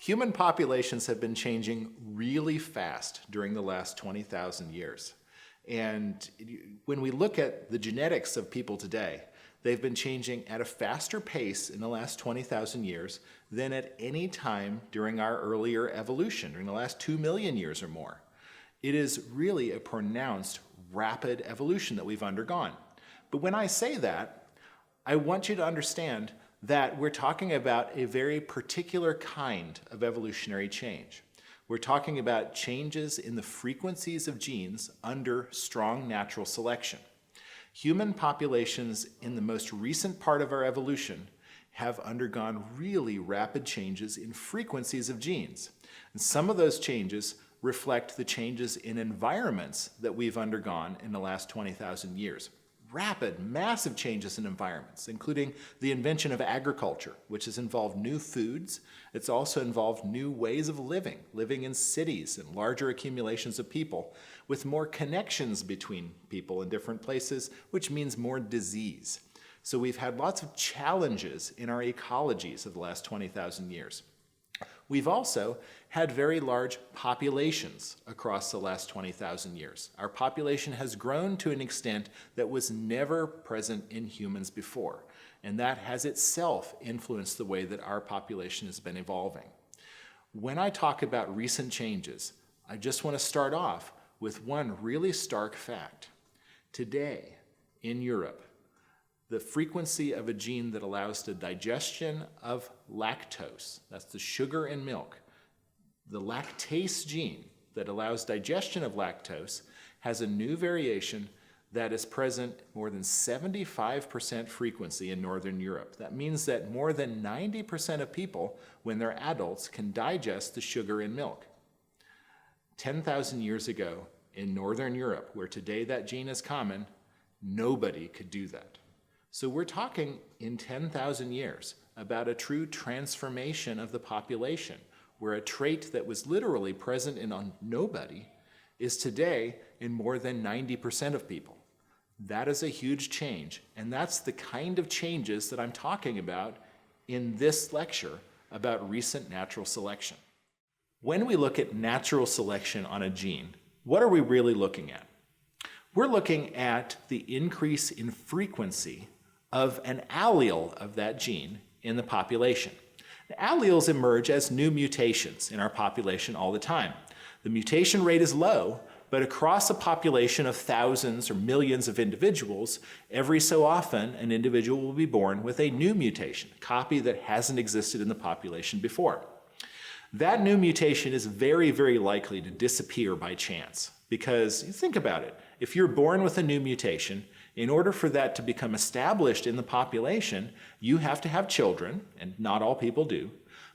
Human populations have been changing really fast during the last 20,000 years. And when we look at the genetics of people today, they've been changing at a faster pace in the last 20,000 years than at any time during our earlier evolution, during the last 2 million years or more. It is really a pronounced, rapid evolution that we've undergone. But when I say that, I want you to understand that we're talking about a very particular kind of evolutionary change. We're talking about changes in the frequencies of genes under strong natural selection. Human populations in the most recent part of our evolution have undergone really rapid changes in frequencies of genes. And some of those changes reflect the changes in environments that we've undergone in the last 20,000 years. Rapid, massive changes in environments, including the invention of agriculture, which has involved new foods. It's also involved new ways of living in cities and larger accumulations of people, with more connections between people in different places, which means more disease. So we've had lots of challenges in our ecologies of the last 20,000 years. We've also had very large populations across the last 20,000 years. Our population has grown to an extent that was never present in humans before, and that has itself influenced the way that our population has been evolving. When I talk about recent changes, I just want to start off with one really stark fact. Today, in Europe, the frequency of a gene that allows the digestion of lactose, that's the sugar in milk, the lactase gene that allows digestion of lactose has a new variation that is present more than 75% frequency in Northern Europe. That means that more than 90% of people, when they're adults, can digest the sugar in milk. 10,000 years ago in Northern Europe, where today that gene is common, nobody could do that. So we're talking in 10,000 years about a true transformation of the population, where a trait that was literally present in nobody is today in more than 90% of people. That is a huge change, and that's the kind of changes that I'm talking about in this lecture about recent natural selection. When we look at natural selection on a gene, what are we really looking at? We're looking at the increase in frequency of an allele of that gene in the population. Alleles emerge as new mutations in our population all the time. The mutation rate is low, but across a population of thousands or millions of individuals, every so often an individual will be born with a new mutation, a copy that hasn't existed in the population before. That new mutation is very, very likely to disappear by chance, because think about it. If you're born with a new mutation, in order for that to become established in the population, you have to have children, and not all people do,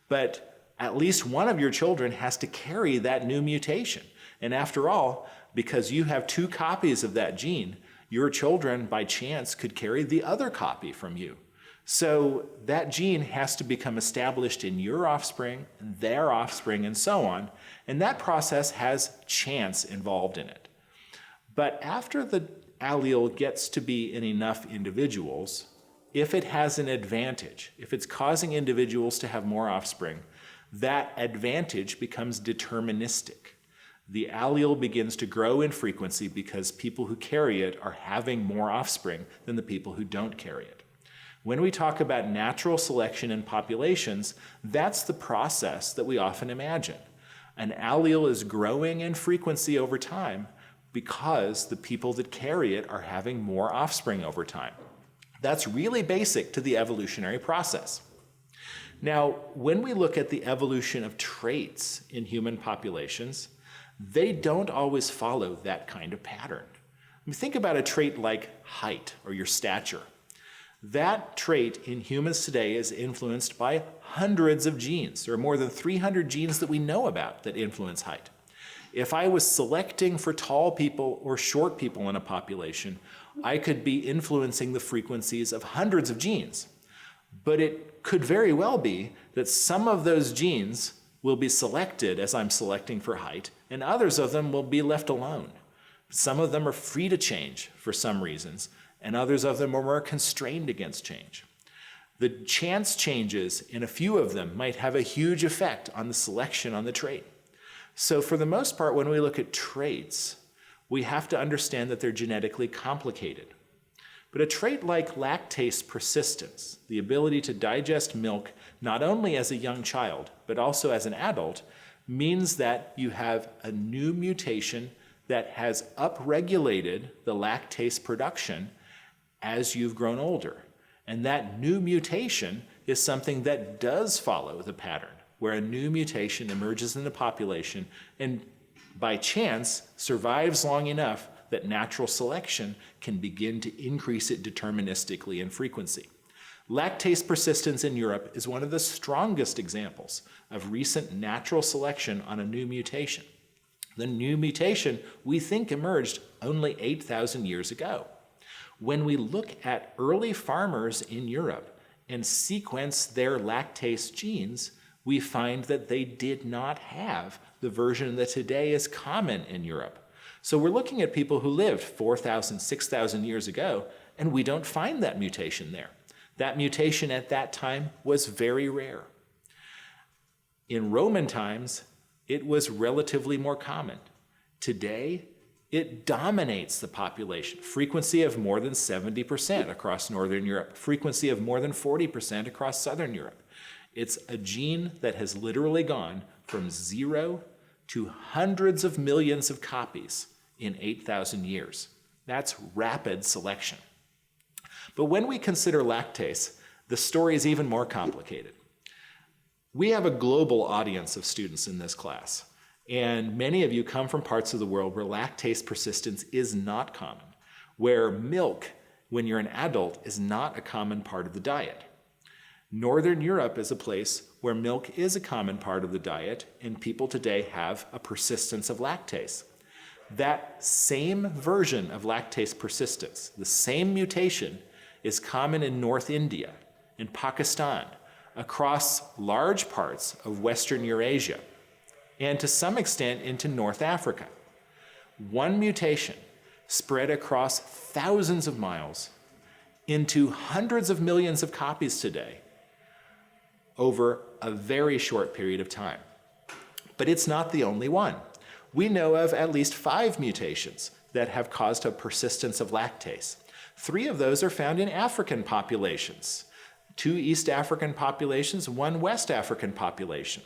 but at least one of your children has to carry that new mutation. And after all, because you have two copies of that gene, your children, by chance, could carry the other copy from you. So that gene has to become established in your offspring, and their offspring, and so on, and that process has chance involved in it. But after the allele gets to be in enough individuals, if it has an advantage, if it's causing individuals to have more offspring, that advantage becomes deterministic. The allele begins to grow in frequency because people who carry it are having more offspring than the people who don't carry it. When we talk about natural selection in populations, that's the process that we often imagine. An allele is growing in frequency over time because the people that carry it are having more offspring over time. That's really basic to the evolutionary process. Now, when we look at the evolution of traits in human populations, they don't always follow that kind of pattern. Think about a trait like height or your stature. That trait in humans today is influenced by hundreds of genes. There are more than 300 genes that we know about that influence height. If I was selecting for tall people or short people in a population, I could be influencing the frequencies of hundreds of genes. But it could very well be that some of those genes will be selected as I'm selecting for height, and others of them will be left alone. Some of them are free to change for some reasons, and others of them are more constrained against change. The chance changes in a few of them might have a huge effect on the selection on the trait. So for the most part, when we look at traits, we have to understand that they're genetically complicated. But a trait like lactase persistence, the ability to digest milk not only as a young child, but also as an adult, means that you have a new mutation that has upregulated the lactase production as you've grown older. And that new mutation is something that does follow the pattern, where a new mutation emerges in the population and by chance survives long enough that natural selection can begin to increase it deterministically in frequency. Lactase persistence in Europe is one of the strongest examples of recent natural selection on a new mutation. The new mutation, we think, emerged only 8,000 years ago. When we look at early farmers in Europe and sequence their lactase genes, we find that they did not have the version that today is common in Europe. So we're looking at people who lived 4,000, 6,000 years ago, and we don't find that mutation there. That mutation at that time was very rare. In Roman times, it was relatively more common. Today, it dominates the population. Frequency of more than 70% across Northern Europe, frequency of more than 40% across Southern Europe. It's a gene that has literally gone from 0 to hundreds of millions of copies in 8,000 years. That's rapid selection. But when we consider lactase, the story is even more complicated. We have a global audience of students in this class, and many of you come from parts of the world where lactase persistence is not common, where milk, when you're an adult, is not a common part of the diet. Northern Europe is a place where milk is a common part of the diet, and people today have a persistence of lactase. That same version of lactase persistence, the same mutation, is common in North India, in Pakistan, across large parts of Western Eurasia, and to some extent into North Africa. One mutation spread across thousands of miles into hundreds of millions of copies today over a very short period of time. But it's not the only one. We know of at least 5 mutations that have caused a persistence of lactase. 3 of those are found in African populations, 2 East African populations, 1 West African population.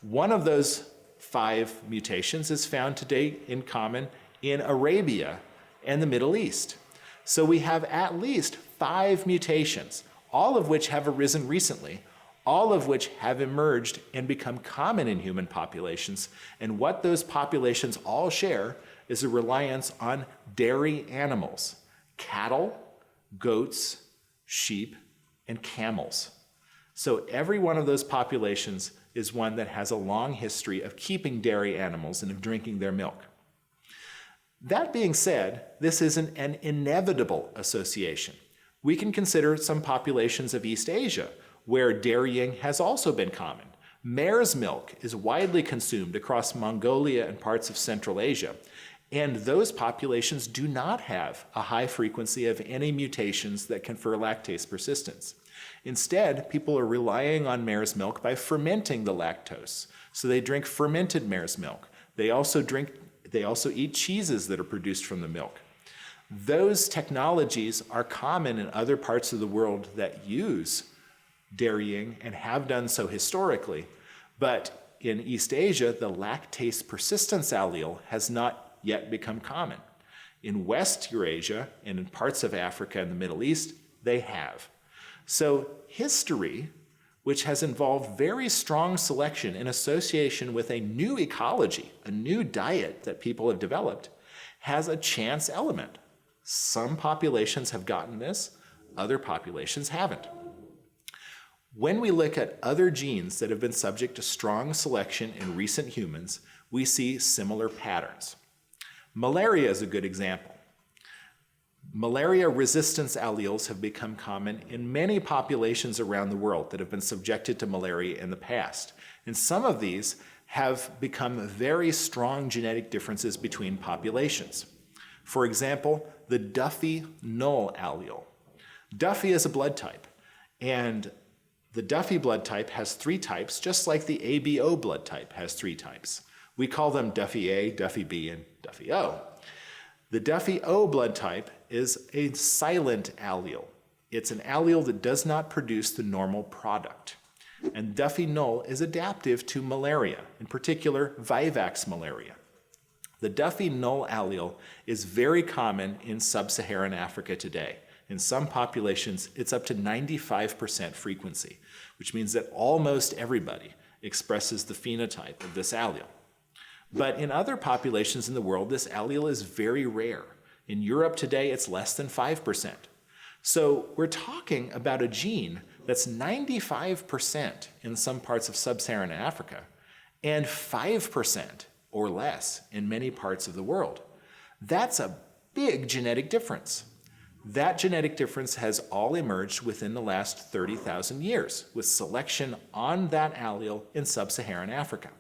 One of those 5 mutations is found today in common in Arabia and the Middle East. So we have at least 5 mutations, all of which have arisen recently, all of which have emerged and become common in human populations. And what those populations all share is a reliance on dairy animals, cattle, goats, sheep, and camels. So every one of those populations is one that has a long history of keeping dairy animals and of drinking their milk. That being said, this isn't an inevitable association. We can consider some populations of East Asia where dairying has also been common. Mare's milk is widely consumed across Mongolia and parts of Central Asia, and those populations do not have a high frequency of any mutations that confer lactase persistence. Instead, people are relying on mare's milk by fermenting the lactose. So they drink fermented mare's milk. They also eat cheeses that are produced from the milk. Those technologies are common in other parts of the world that use dairying and have done so historically, but in East Asia, the lactase persistence allele has not yet become common. In West Eurasia and in parts of Africa and the Middle East, they have. So history, which has involved very strong selection in association with a new ecology, a new diet that people have developed, has a chance element. Some populations have gotten this, other populations haven't. When we look at other genes that have been subject to strong selection in recent humans, we see similar patterns. Malaria is a good example. Malaria resistance alleles have become common in many populations around the world that have been subjected to malaria in the past. And some of these have become very strong genetic differences between populations. For example, the Duffy null allele. Duffy is a blood type. And the Duffy blood type has 3 types, just like the ABO blood type has 3 types. We call them Duffy A, Duffy B, and Duffy O. The Duffy O blood type is a silent allele. It's an allele that does not produce the normal product. And Duffy null is adaptive to malaria, in particular Vivax malaria. The Duffy null allele is very common in sub-Saharan Africa today. In some populations, it's up to 95% frequency, which means that almost everybody expresses the phenotype of this allele. But in other populations in the world, this allele is very rare. In Europe today, it's less than 5%. So we're talking about a gene that's 95% in some parts of sub-Saharan Africa and 5% or less in many parts of the world. That's a big genetic difference. That genetic difference has all emerged within the last 30,000 years with selection on that allele in sub-Saharan Africa.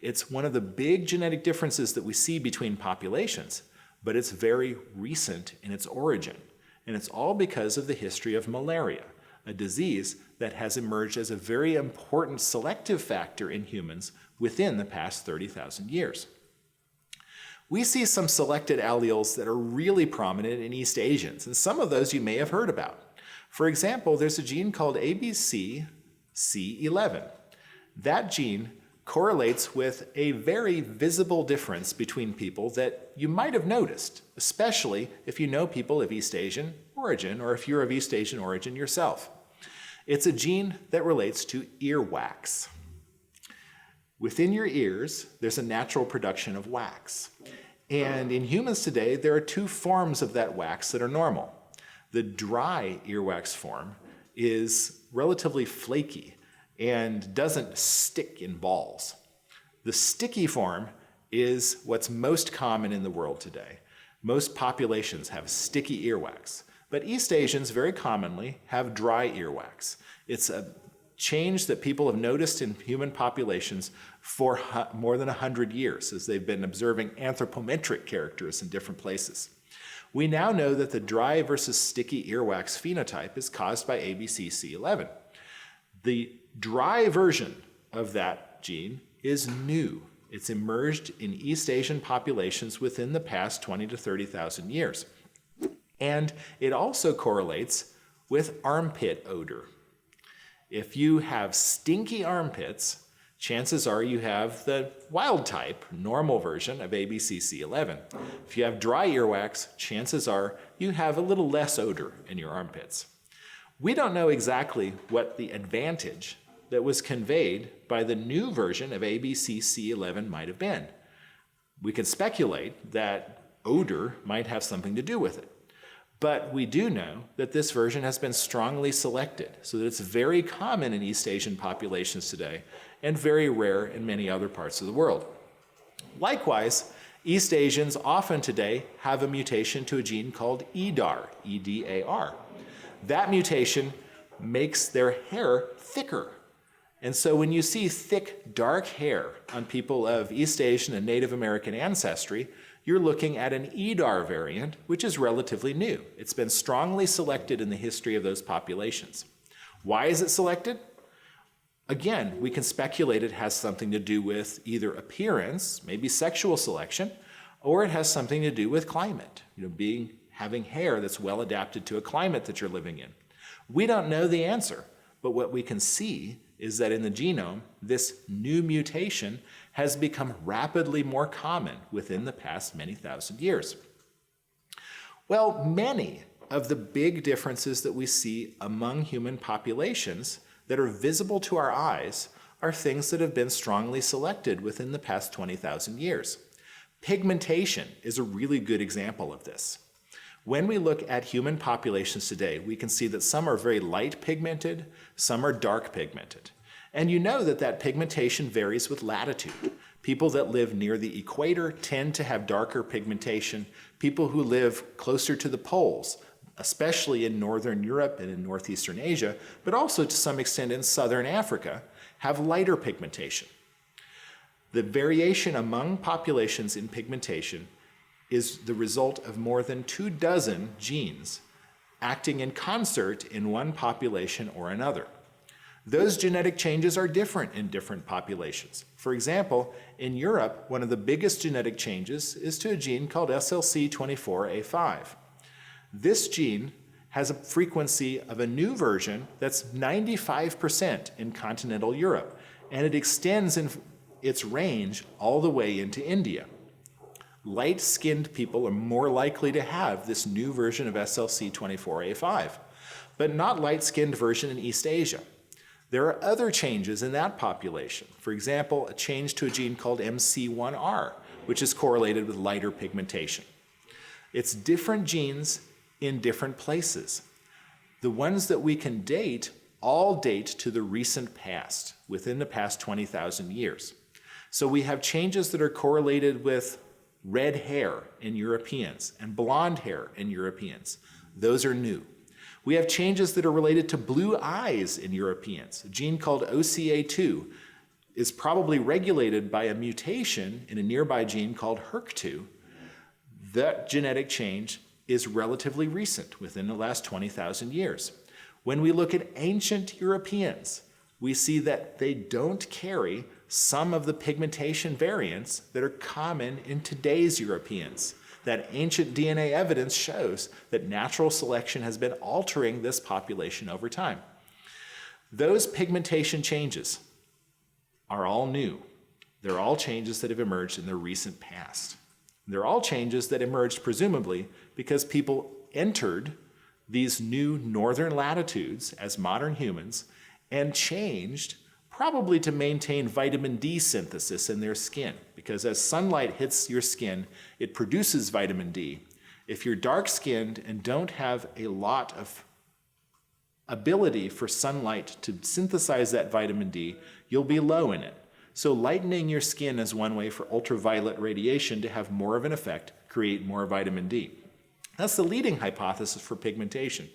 It's one of the big genetic differences that we see between populations, but it's very recent in its origin. And it's all because of the history of malaria, a disease that has emerged as a very important selective factor in humans within the past 30,000 years. We see some selected alleles that are really prominent in East Asians, and some of those you may have heard about. For example, there's a gene called ABCC11. That gene correlates with a very visible difference between people that you might have noticed, especially if you know people of East Asian origin or if you're of East Asian origin yourself. It's a gene that relates to earwax. Within your ears, there's a natural production of wax. And in humans today, there are 2 forms of that wax that are normal. The dry earwax form is relatively flaky and doesn't stick in balls. The sticky form is what's most common in the world today. Most populations have sticky earwax, but East Asians very commonly have dry earwax. It's a change that people have noticed in human populations for more than 100 years as they've been observing anthropometric characters in different places. We now know that the dry versus sticky earwax phenotype is caused by ABCC11. The dry version of that gene is new. It's emerged in East Asian populations within the past 20 to 30,000 years. And it also correlates with armpit odor. If you have stinky armpits, chances are you have the wild type, normal version of ABCC11. If you have dry earwax, chances are you have a little less odor in your armpits. We don't know exactly what the advantage that was conveyed by the new version of ABCC11 might have been. We can speculate that odor might have something to do with it. But we do know that this version has been strongly selected, so that it's very common in East Asian populations today and very rare in many other parts of the world. Likewise, East Asians often today have a mutation to a gene called EDAR, E-D-A-R. That mutation makes their hair thicker. And so when you see thick, dark hair on people of East Asian and Native American ancestry, you're looking at an EDAR variant, which is relatively new. It's been strongly selected in the history of those populations. Why is it selected? Again, we can speculate it has something to do with either appearance, maybe sexual selection, or it has something to do with climate, having hair that's well adapted to a climate that you're living in. We don't know the answer, but what we can see is that in the genome, this new mutation has become rapidly more common within the past many thousand years. Well, many of the big differences that we see among human populations that are visible to our eyes are things that have been strongly selected within the past 20,000 years. Pigmentation is a really good example of this. When we look at human populations today, we can see that some are very light pigmented, some are dark pigmented. And you know that that pigmentation varies with latitude. People that live near the equator tend to have darker pigmentation. People who live closer to the poles, especially in Northern Europe and in Northeastern Asia, but also to some extent in Southern Africa, have lighter pigmentation. The variation among populations in pigmentation is the result of more than 24 genes acting in concert in one population or another. Those genetic changes are different in different populations. For example, in Europe, one of the biggest genetic changes is to a gene called SLC24A5. This gene has a frequency of a new version that's 95% in continental Europe, and it extends in its range all the way into India. Light-skinned people are more likely to have this new version of SLC24A5, but not light-skinned version in East Asia. There are other changes in that population. For example, a change to a gene called MC1R, which is correlated with lighter pigmentation. It's different genes in different places. The ones that we can date all date to the recent past, within the past 20,000 years. So we have changes that are correlated with red hair in Europeans and blonde hair in Europeans. Those are new. We have changes that are related to blue eyes in Europeans. A gene called OCA2 is probably regulated by a mutation in a nearby gene called HERC2. That genetic change is relatively recent, within the last 20,000 years. When we look at ancient Europeans, we see that they don't carry some of the pigmentation variants that are common in today's Europeans. That ancient DNA evidence shows that natural selection has been altering this population over time. Those pigmentation changes are all new. They're all changes that have emerged in the recent past. They're all changes that emerged presumably because people entered these new northern latitudes as modern humans and changed probably to maintain vitamin D synthesis in their skin, because as sunlight hits your skin, it produces vitamin D. If you're dark-skinned and don't have a lot of ability for sunlight to synthesize that vitamin D, you'll be low in it. So lightening your skin is one way for ultraviolet radiation to have more of an effect, create more vitamin D. That's the leading hypothesis for pigmentation.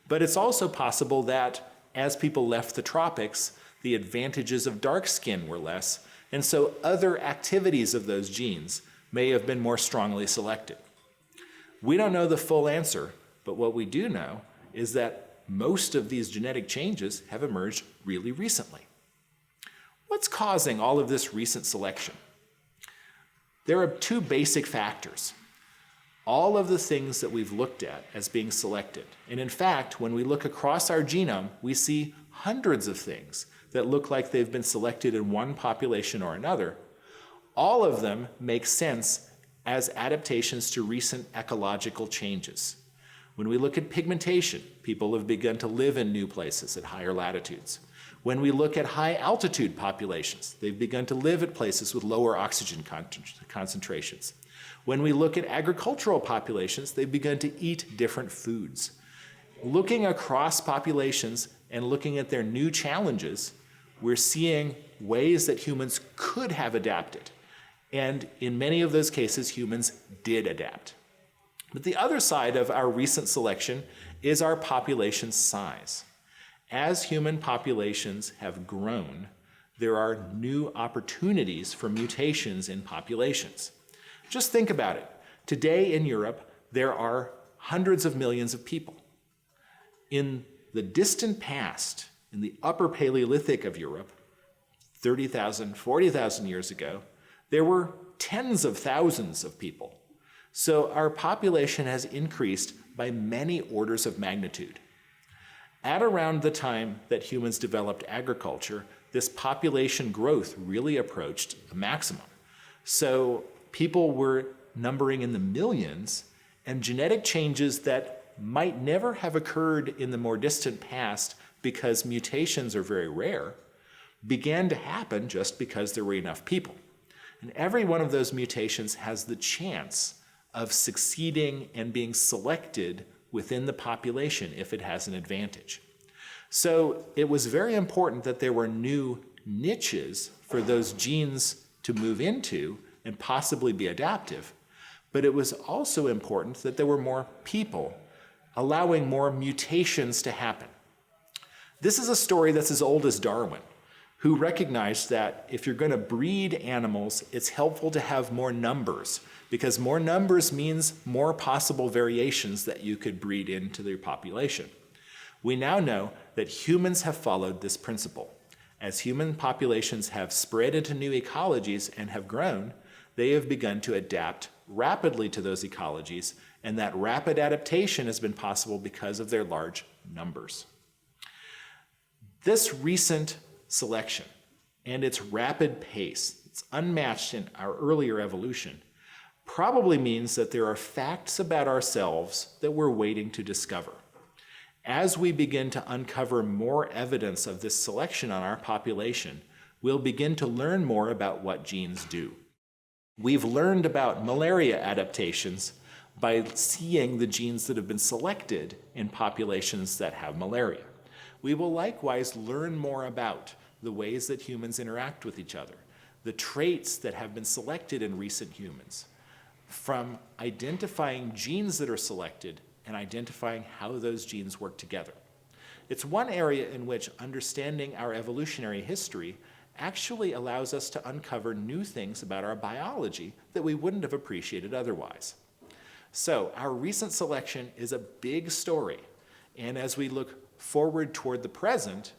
But it's also possible that as people left the tropics, the advantages of dark skin were less, and so other activities of those genes may have been more strongly selected. We don't know the full answer, but what we do know is that most of these genetic changes have emerged really recently. What's causing all of this recent selection? There are two basic factors. All of the things that we've looked at as being selected, and in fact, when we look across our genome, we see hundreds of things that look like they've been selected in one population or another. All of them make sense as adaptations to recent ecological changes. When we look at pigmentation, people have begun to live in new places at higher latitudes. When we look at high altitude populations, they've begun to live at places with lower oxygen concentrations. When we look at agricultural populations, they've begun to eat different foods. Looking across populations and looking at their new challenges, we're seeing ways that humans could have adapted. And in many of those cases, humans did adapt. But the other side of our recent selection is our population size. As human populations have grown, there are new opportunities for mutations in populations. Just think about it. Today in Europe, there are hundreds of millions of people. In the distant past, in the upper Paleolithic of Europe, 30,000, 40,000 years ago, there were tens of thousands of people. So our population has increased by many orders of magnitude. At around the time that humans developed agriculture, this population growth really approached a maximum. So people were numbering in the millions, and genetic changes that might never have occurred in the more distant past because mutations are very rare, began to happen just because there were enough people. And every one of those mutations has the chance of succeeding and being selected within the population if it has an advantage. So it was very important that there were new niches for those genes to move into and possibly be adaptive. But it was also important that there were more people, allowing more mutations to happen. This is a story that's as old as Darwin, who recognized that if you're going to breed animals, it's helpful to have more numbers, because more numbers means more possible variations that you could breed into your population. We now know that humans have followed this principle. As human populations have spread into new ecologies and have grown, they have begun to adapt rapidly to those ecologies, and that rapid adaptation has been possible because of their large numbers. This recent selection and its rapid pace, it's unmatched in our earlier evolution, probably means that there are facts about ourselves that we're waiting to discover. As we begin to uncover more evidence of this selection on our population, we'll begin to learn more about what genes do. We've learned about malaria adaptations by seeing the genes that have been selected in populations that have malaria. We will likewise learn more about the ways that humans interact with each other, the traits that have been selected in recent humans, from identifying genes that are selected and identifying how those genes work together. It's one area in which understanding our evolutionary history actually allows us to uncover new things about our biology that we wouldn't have appreciated otherwise. So our recent selection is a big story, and as we look forward toward the present,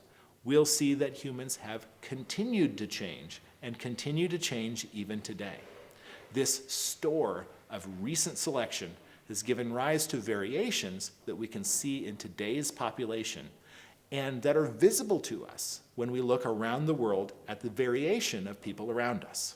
we'll see that humans have continued to change and continue to change even today. This store of recent selection has given rise to variations that we can see in today's population and that are visible to us when we look around the world at the variation of people around us.